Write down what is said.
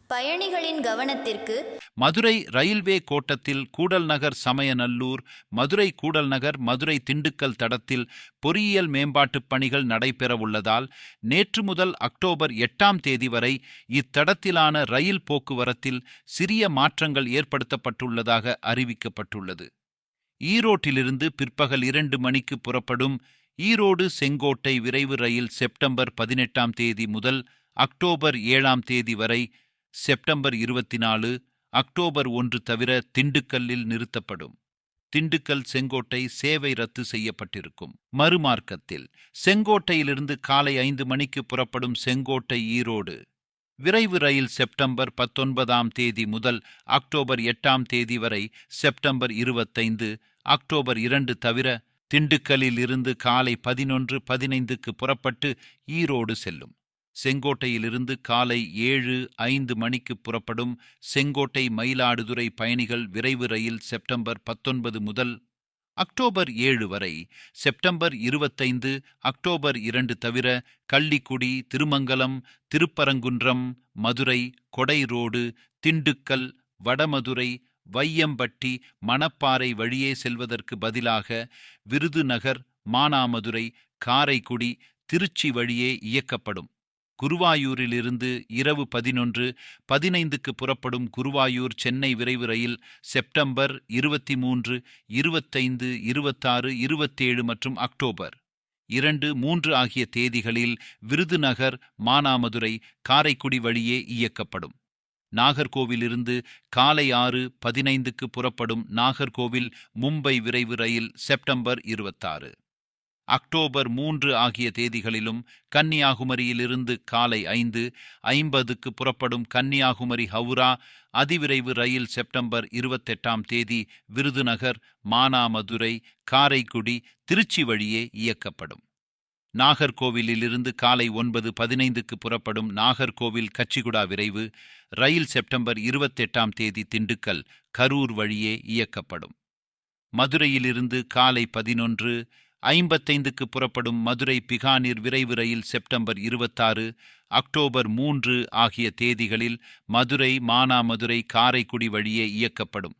பயணிகளின் கவனத்திற்கு. மதுரை ரயில்வே கோட்டத்தில் கூடல்நகர் சமயநல்லூர், மதுரை கூடல்நகர், மதுரை திண்டுக்கல் தடத்தில் பொறியியல் மேம்பாட்டுப் பணிகள் நடைபெறவுள்ளதால் நேற்று முதல் அக்டோபர் 8ஆம் தேதி வரை இத்தடத்திலான ரயில் போக்குவரத்தில் சிறிய மாற்றங்கள் ஏற்படுத்தப்பட்டுள்ளதாக அறிவிக்கப்பட்டுள்ளது. ஈரோட்டிலிருந்து பிற்பகல் 2 மணிக்கு புறப்படும் ஈரோடு செங்கோட்டை விரைவு ரயில் செப்டம்பர் 18ஆம் தேதி முதல் அக்டோபர் 7ஆம் தேதி வரை, செப்டம்பர் 24, அக்டோபர் 1 தவிர திண்டுக்கல்லில் நிறுத்தப்படும். திண்டுக்கல் செங்கோட்டை சேவை ரத்து செய்யப்பட்டிருக்கும். மறுமார்க்கத்தில் செங்கோட்டையிலிருந்து காலை 5 மணிக்கு புறப்படும் செங்கோட்டை ஈரோடு விரைவு ரயில் செப்டம்பர் 19ஆம் தேதி முதல் அக்டோபர் 8ஆம் தேதி வரை, செப்டம்பர் 25, அக்டோபர் 2 தவிர திண்டுக்கல்லில் இருந்து காலை 11:15க்கு புறப்பட்டு ஈரோடு செல்லும். செங்கோட்டையிலிருந்து காலை 7:05 மணிக்கு புறப்படும் செங்கோட்டை மயிலாடுதுறை பயணிகள் விரைவு ரயில் செப்டம்பர் 19 முதல் அக்டோபர் 7 வரை, செப்டம்பர் 25, அக்டோபர் 2 தவிர கள்ளிக்குடி, திருமங்கலம், திருப்பரங்குன்றம், மதுரை, கொடை ரோடு, திண்டுக்கல், வடமதுரை, வையம்பட்டி, மணப்பாறை வழியே செல்வதற்கு பதிலாக விருதுநகர், மானாமதுரை, காரைக்குடி, திருச்சி வழியே இயக்கப்படும். குருவாயூரிலிருந்து இரவு 11:15க்கு புறப்படும் குருவாயூர் சென்னை விரைவு ரயில் செப்டம்பர் 23, 25, 26, 27 மற்றும் அக்டோபர் 2, 3 ஆகிய தேதிகளில் விருதுநகர், மானாமதுரை, காரைக்குடி வழியே இயக்கப்படும். நாகர்கோவிலிருந்து காலை 6:15க்கு புறப்படும் நாகர்கோவில் மும்பை விரைவு ரயில் செப்டம்பர் 26, அக்டோபர் 3 ஆகிய தேதிகளிலும் கன்னியாகுமரியிலிருந்து காலை 5:50க்கு புறப்படும் கன்னியாகுமரி ஹவுரா அதிவிரைவு ரயில் செப்டம்பர் 28ஆம் தேதி விருதுநகர், மானாமதுரை, காரைக்குடி, திருச்சி வழியே இயக்கப்படும். நாகர்கோவிலிருந்து காலை 9:15க்கு புறப்படும் நாகர்கோவில் கச்சிகுடா விரைவு ரயில் செப்டம்பர் 28ஆம் தேதி திண்டுக்கல், கரூர் வழியே இயக்கப்படும். மதுரையிலிருந்து காலை 11:55க்கு புறப்படும் மதுரை பிகானீர் விரைவு ரயில் செப்டம்பர் 26, அக்டோபர் 3 ஆகிய தேதிகளில் மதுரை, மானாமதுரை, காரைக்குடி வழியே இயக்கப்படும்.